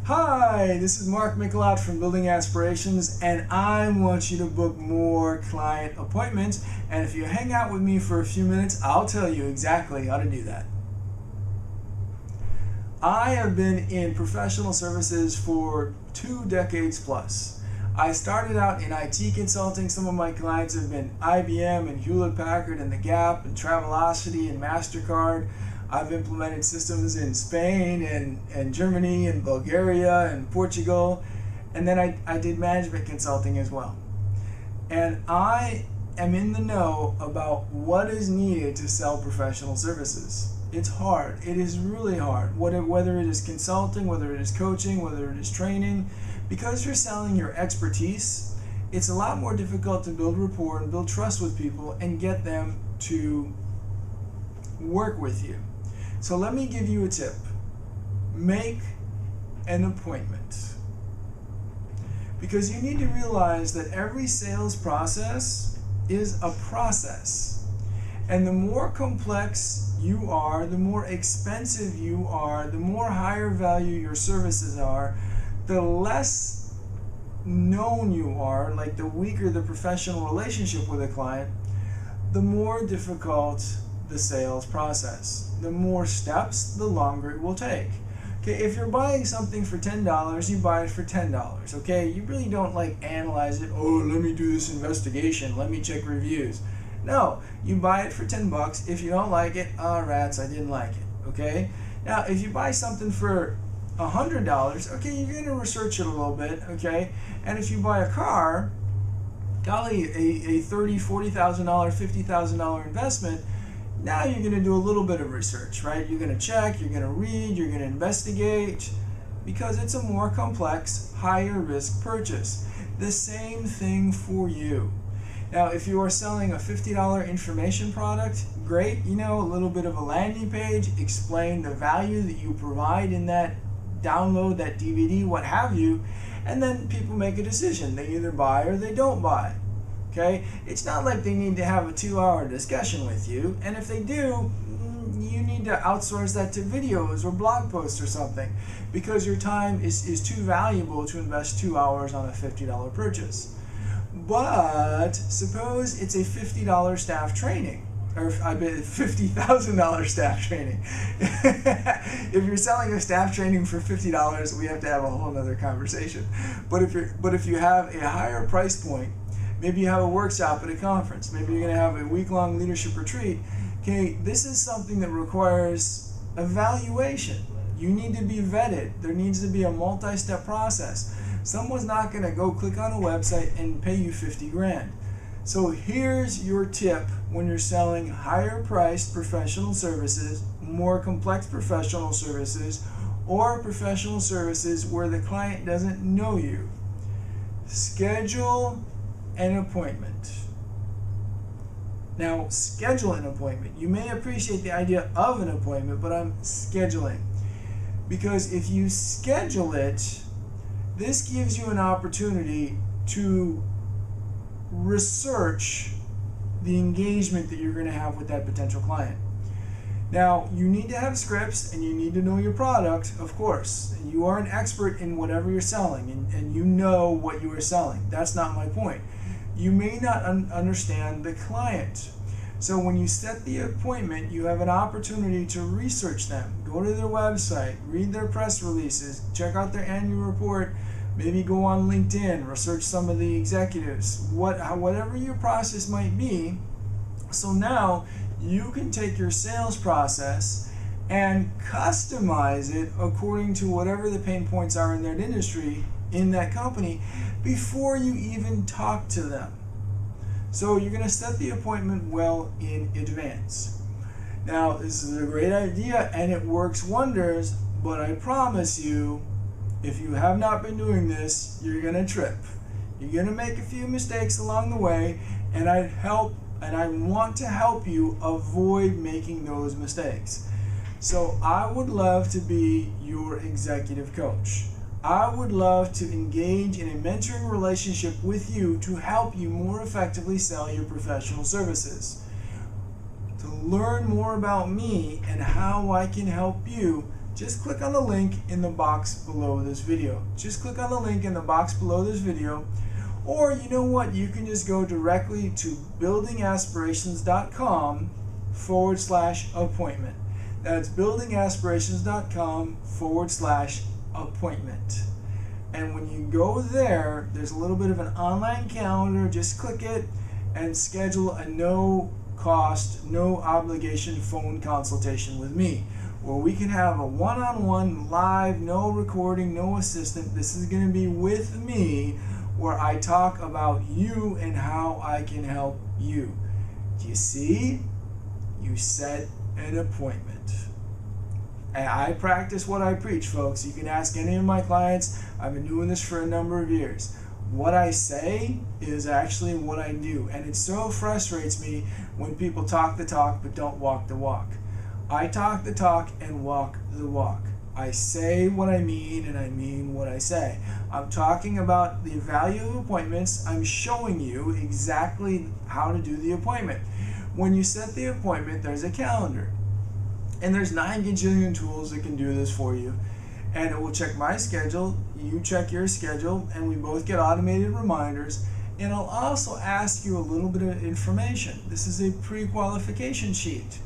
Hi, this is Mark Mikelat from Building Aspirations, and I want you to book more client appointments. And if you hang out with me for a few minutes, I'll tell you exactly how to do that. I have been in professional services for 2 decades plus. I started out in IT consulting. Some of my clients have been IBM and Hewlett-Packard and The Gap and Travelocity and MasterCard. I've implemented systems in Spain and Germany and Bulgaria and Portugal. And then I did management consulting as well. And I am in the know about what is needed to sell professional services. It's hard. It is really hard. Whether it is consulting, whether it is coaching, whether it is training. Because you're selling your expertise, it's a lot more difficult to build rapport and build trust with people and get them to work with you. So let me give you a tip. Make an appointment. Because you need to realize that every sales process is a process. And the more complex you are, the more expensive you are, the more higher value your services are, the less known you are, like the weaker the professional relationship with a client, the more difficult the sales process. The more steps, the longer it will take. Okay, if you're buying something for $10, you buy it for $10. Okay, you really don't like analyze it. Oh, let me do this investigation. Let me check reviews. No, you buy it for 10 bucks. If you don't like it, rats, I didn't like it. Okay, now if you buy something for $100, okay, you're going to research it a little bit. Okay, and if you buy a car, golly, a $30,000, $40,000, $50,000 investment. Now you're going to do a little bit of research, right? You're going to check, you're going to read, you're going to investigate, because it's a more complex, higher risk purchase. The same thing for you. Now, if you are selling a $50 information product, great, a little bit of a landing page, explain the value that you provide in that download, that DVD, what have you, and then people make a decision. They either buy or they don't buy. Okay? It's not like they need to have a 2-hour discussion with you, and if they do, you need to outsource that to videos or blog posts or something, because your time is too valuable to invest 2 hours on a $50 purchase. But suppose it's a $50 staff training, or I bet $50,000 staff training. If you're selling a staff training for $50, we have to have a whole other conversation. But if you have a higher price point, maybe you have a workshop at a conference. Maybe you're going to have a week-long leadership retreat. Okay, this is something that requires evaluation. You need to be vetted. There needs to be a multi-step process. Someone's not going to go click on a website and pay you 50 grand. So here's your tip when you're selling higher-priced professional services, more complex professional services, or professional services where the client doesn't know you. Schedule an appointment. Now, schedule an appointment. You may appreciate the idea of an appointment, but I'm scheduling. Because if you schedule it, this gives you an opportunity to research the engagement that you're going to have with that potential client. Now, you need to have scripts and you need to know your product, of course. You are an expert in whatever you're selling, and you know what you are selling. That's not my point. You may not understand the client. So when you set the appointment, you have an opportunity to research them. Go to their website, read their press releases, check out their annual report, maybe go on LinkedIn, research some of the executives, whatever your process might be. So now you can take your sales process and customize it according to whatever the pain points are in that industry, in that company, before you even talk to them. So you're going to set the appointment well in advance. Now, this is a great idea and it works wonders, but I promise you, if you have not been doing this, you're going to trip. You're going to make a few mistakes along the way, and I want to help you avoid making those mistakes. So I would love to be your executive coach. I would love to engage in a mentoring relationship with you to help you more effectively sell your professional services. To learn more about me and how I can help you, just click on the link in the box below this video. Just click on the link in the box below this video. Or you know what, you can just go directly to buildingaspirations.com/appointment. That's buildingaspirations.com/appointment. And when you go there, there's a little bit of an online calendar. Just click it and schedule a no cost, no obligation phone consultation with me, where we can have a one-on-one live, no recording, no assistant. This is going to be with me, where I talk about you and how I can help you. Do you see? You set an appointment. And I practice what I preach, folks. You can ask any of my clients. I've been doing this for a number of years. What I say is actually what I do. And it so frustrates me when people talk the talk but don't walk the walk. I talk the talk and walk the walk. I say what I mean and I mean what I say. I'm talking about the value of appointments. I'm showing you exactly how to do the appointment. When you set the appointment, there's a calendar. And there's 9 gajillion tools that can do this for you. And it will check my schedule, you check your schedule, and we both get automated reminders. And I'll also ask you a little bit of information. This is a pre-qualification sheet.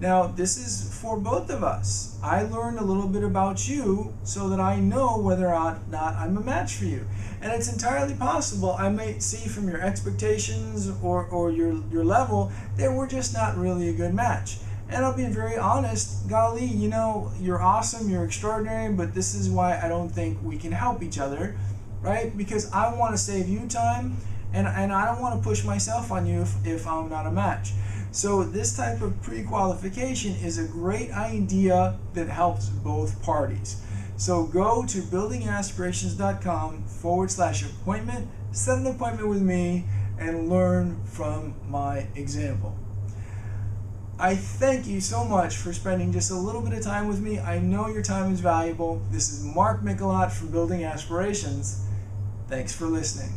Now, this is for both of us. I learned a little bit about you so that I know whether or not I'm a match for you. And it's entirely possible I may see from your expectations or your level that we're just not really a good match. And I'll be very honest, golly, you know, you're awesome, you're extraordinary, but this is why I don't think we can help each other, right? Because I want to save you time, and I don't want to push myself on you if I'm not a match. So this type of pre-qualification is a great idea that helps both parties. So go to buildingaspirations.com/appointment, set an appointment with me, and learn from my example. I thank you so much for spending just a little bit of time with me. I know your time is valuable. This is Mark Mikelat from Building Aspirations. Thanks for listening.